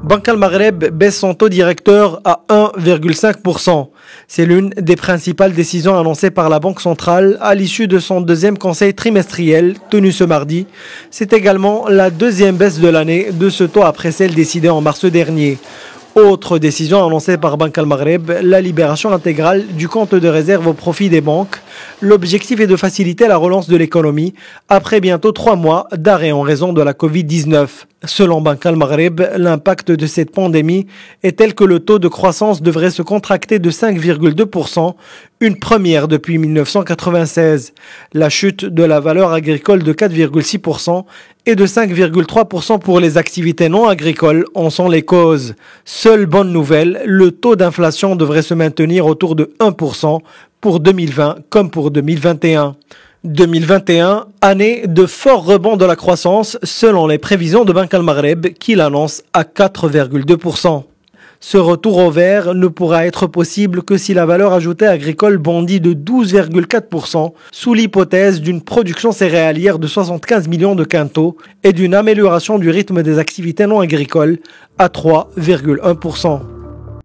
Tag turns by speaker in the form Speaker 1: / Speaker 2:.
Speaker 1: Banque al-Maghreb baisse son taux directeur à 1,5%. C'est l'une des principales décisions annoncées par la Banque centrale à l'issue de son deuxième conseil trimestriel tenu ce mardi. C'est également la deuxième baisse de l'année de ce taux après celle décidée en mars dernier. Autre décision annoncée par Banque al-Maghreb, la libération intégrale du compte de réserve au profit des banques. L'objectif est de faciliter la relance de l'économie après bientôt 3 mois d'arrêt en raison de la Covid-19. Selon Banque al-Maghreb, l'impact de cette pandémie est tel que le taux de croissance devrait se contracter de 5,2%, une première depuis 1996. La chute de la valeur agricole de 4,6% et de 5,3% pour les activités non agricoles en sont les causes. Seule bonne nouvelle, le taux d'inflation devrait se maintenir autour de 1% pour 2020 comme pour 2021. 2021, année de fort rebond de la croissance selon les prévisions de Banque al-Maghreb qui l'annonce à 4,2%. Ce retour au vert ne pourra être possible que si la valeur ajoutée agricole bondit de 12,4% sous l'hypothèse d'une production céréalière de 75 millions de quintaux et d'une amélioration du rythme des activités non agricoles à 3,1%.